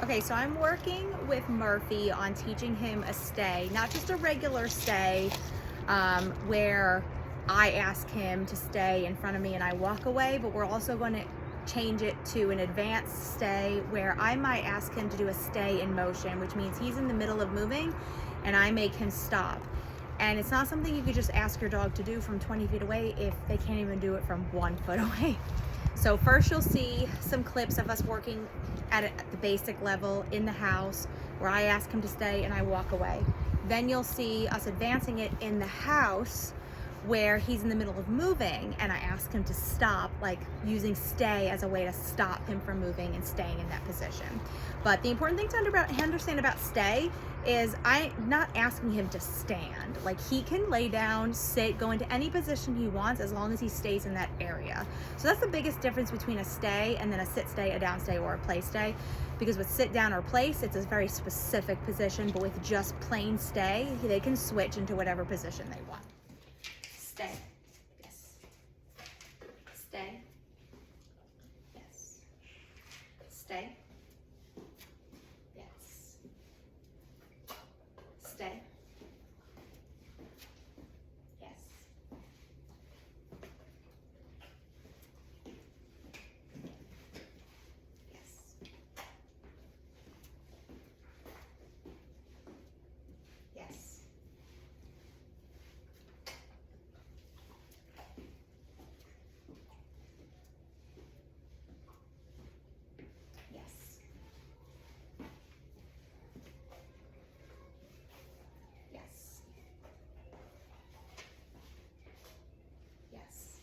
Okay, so I'm working with Murphy on teaching him a stay, not just a regular stay, where I ask him to stay in front of me and I walk away, but we're also going to change it to an advanced stay where I might ask him to do a stay in motion, which means he's in the middle of moving and I make him stop. And it's not something you could just ask your dog to do from 20 feet away if they can't even do it from 1 foot away. So first you'll see some clips of us working at the basic level in the house where I ask him to stay and I walk away. Then you'll see us advancing it in the house where he's in the middle of moving and I ask him to stop, like using stay as a way to stop him from moving and staying in that position. But the important thing to understand about stay is I'm not asking him to stand. Like, he can lay down, sit, go into any position he wants as long as he stays in that area. So that's the biggest difference between a stay and then a sit stay, a down stay, or a play stay. Because with sit down or place, it's a very specific position, but with just plain stay, they can switch into whatever position they want. Stay. Yes. Stay. Yes. Stay. Yes. Stay. Yes. Yes. Yes. Yes. Yes. Yes. Yes.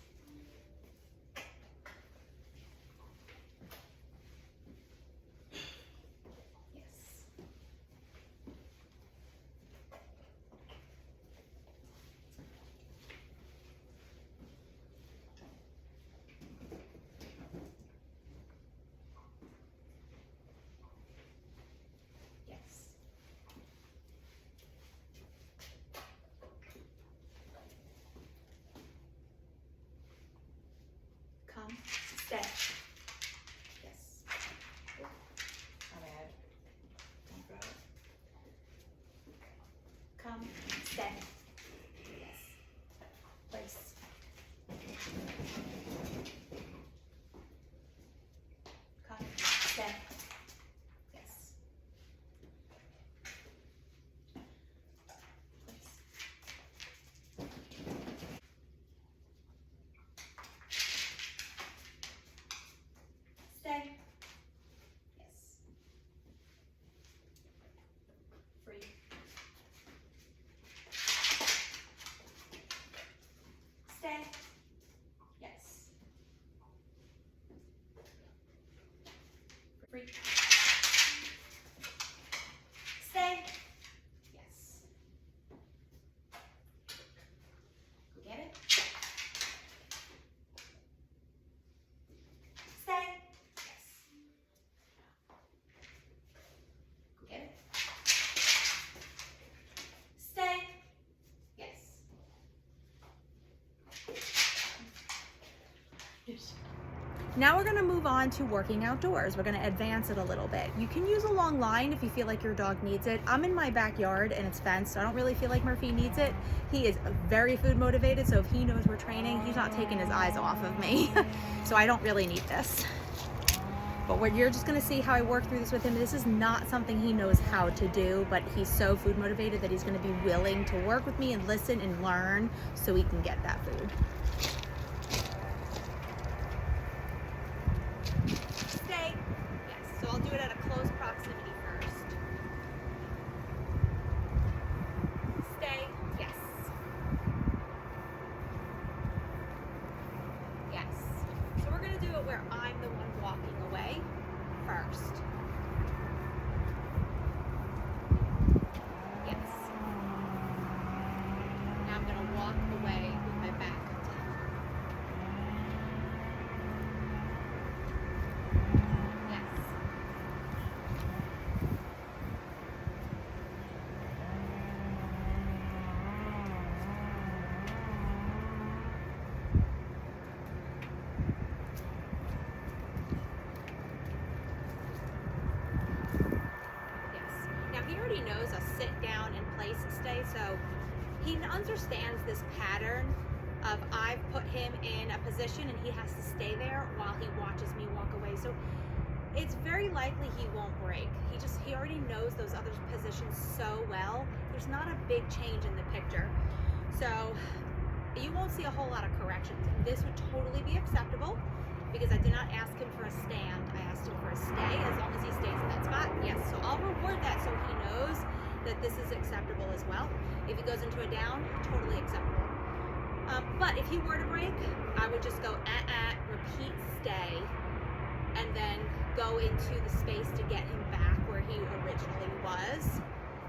Yes. Come, stay. Yes. My bad. Don't throw it. Come, stay. Yes. Place. Come, stay. Yes. Place. Stay. Yes. Free. Stay. Yes. Free. Stay. Yes. Go get it. Stay. Yes. Go get it. Stay. Yes. Now we're going to move on to working outdoors. We're going to advance it a little bit. You can use a long line if you feel like your dog needs it. I'm in my backyard and it's fenced, so I don't really feel like Murphy needs it. He is very food motivated, so if he knows we're training, he's not taking his eyes off of me. So I don't really need this. But you're just going to see how I work through this with him. This is not something he knows how to do, but he's so food motivated that he's going to be willing to work with me and listen and learn so he can get that food. Stay. Yes, so I'll do it at a close proximity first. Stay. Yes. Yes. So we're going to do it where I'm the one walking away first. Yes. Now I'm going to walk away with my back to him. Yes. already knows a sit down and place stay, so he understands this pattern of I've put him in a position and he has to stay there while he watches me walk away. So it's very likely he won't break. He already knows those other positions so well. There's not a big change in the picture. So you won't see a whole lot of corrections. This would totally be acceptable because I did not ask him for a stand. I asked him for a stay as long as he stays in that spot. Yes, so I'll reward that so he knows that this is acceptable as well. If he goes into a down, totally acceptable. But if he were to break, I would just go repeat stay, and then go into the space to get him back where he originally was,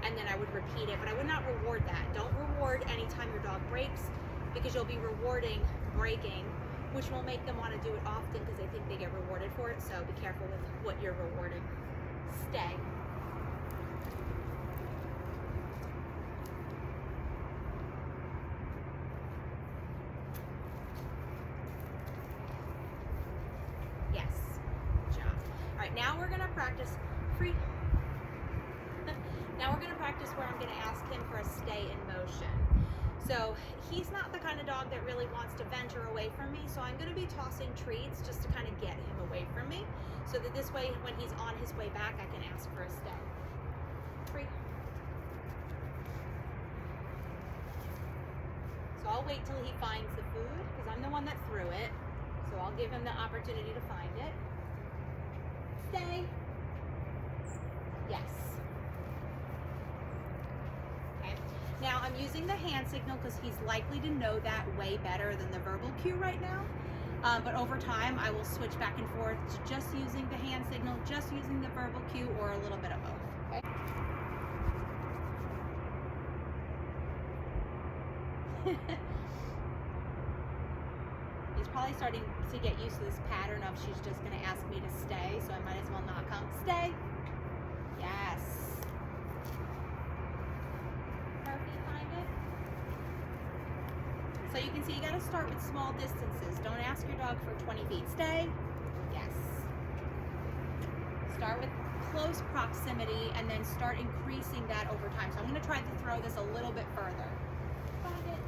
and then I would repeat it, but I would not reward that. Don't reward anytime your dog breaks, because you'll be rewarding breaking, which will make them want to do it often because they think they get rewarded for it, so be careful with what you're rewarding. Stay. Now we're gonna practice free. Now we're gonna practice where I'm gonna ask him for a stay in motion. So he's not the kind of dog that really wants to venture away from me, so I'm gonna be tossing treats just to kind of get him away from me, so that this way when he's on his way back, I can ask for a stay. Free. So I'll wait till he finds the food, because I'm the one that threw it, so I'll give him the opportunity to find it. Stay. Yes. Okay. Now I'm using the hand signal because he's likely to know that way better than the verbal cue right now. But over time, I will switch back and forth to just using the hand signal, just using the verbal cue, or a little bit of both. Okay. He's probably starting to get used to this pattern of she's just going to ask me to stay, so I might as well not come. Stay. Yes. Murphy, find it. So you can see you got to start with small distances. Don't ask your dog for 20 feet. Stay. Yes. Start with close proximity and then start increasing that over time. So I'm going to try to throw this a little bit further. Find it.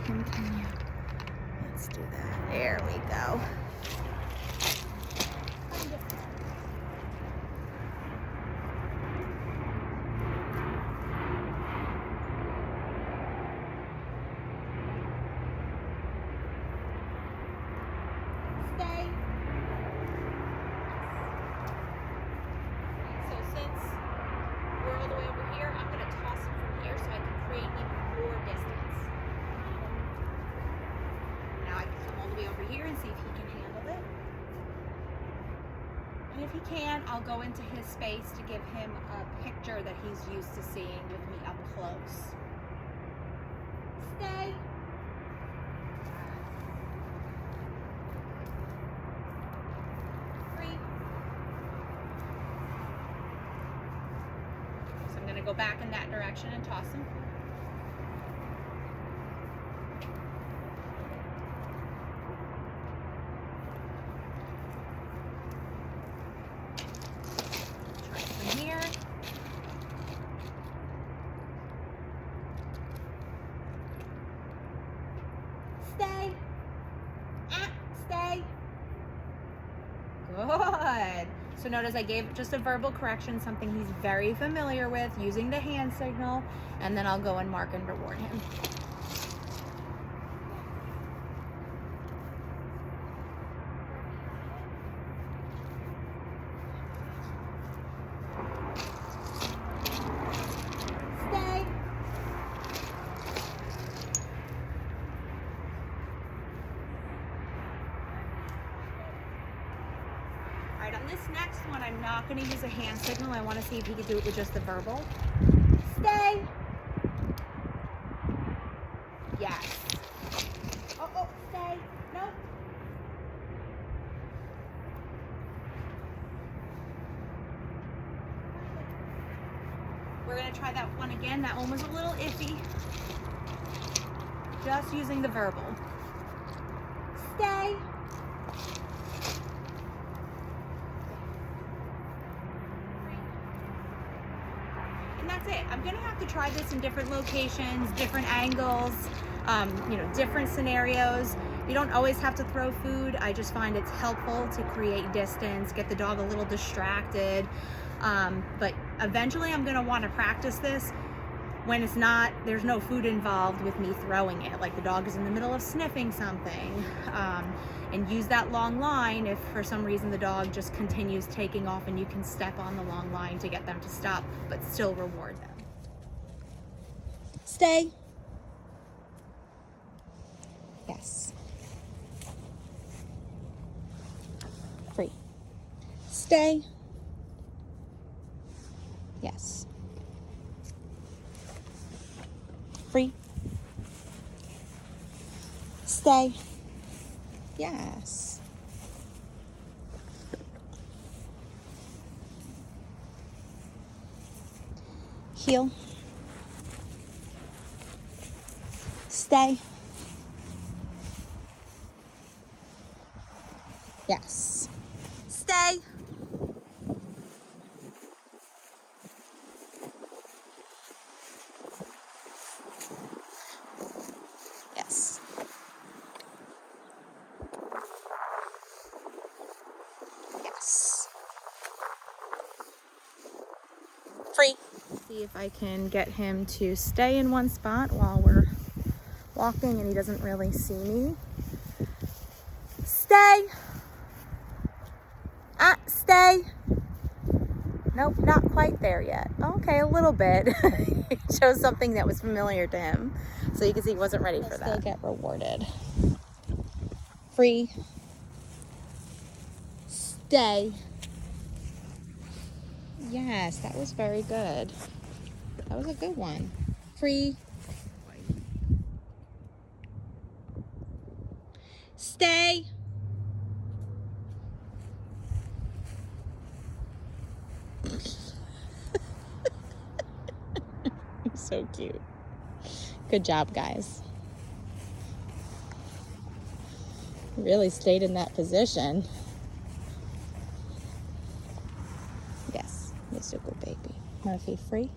Continue. Let's do that. There we go. Stay. So since we're all the way over here, I'm going to toss it from here so I can create even more distance. Over here and see if he can handle it. And if he can, I'll go into his space to give him a picture that he's used to seeing with me up close. Stay. Free. So I'm going to go back in that direction and toss him. Stay. Stay. Good. So notice I gave just a verbal correction, something he's very familiar with, using the hand signal, and then I'll go and mark and reward him. On this next one, I'm not going to use a hand signal. I want to see if he can do it with just the verbal. Stay. Yes. Oh, stay. Nope. We're gonna try that one again. That one was a little iffy. Just using the verbal. Stay. And that's it. I'm gonna have to try this in different locations, different angles, you know, different scenarios. You don't always have to throw food. I just find it's helpful to create distance, get the dog a little distracted. But eventually I'm gonna wanna practice this when there's no food involved with me throwing it, like the dog is in the middle of sniffing something, and use that long line if for some reason the dog just continues taking off, and you can step on the long line to get them to stop, but still reward them. Stay. Yes. Free. Stay. Yes. Free. Stay. Yes. Heel. Stay. Yes. Stay. Yes. Yes. Free. See if I can get him to stay in one spot while we're walking and he doesn't really see me. Stay. Stay. Nope, not quite there yet. Okay, a little bit. It shows something that was familiar to him. So you can see he wasn't ready for that. Still get rewarded. Free. Stay. Yes, that was very good. That was a good one. Free. Stay. So cute. Good job, guys. Really stayed in that position. Yes, Mr. Good Baby. Murphy, free.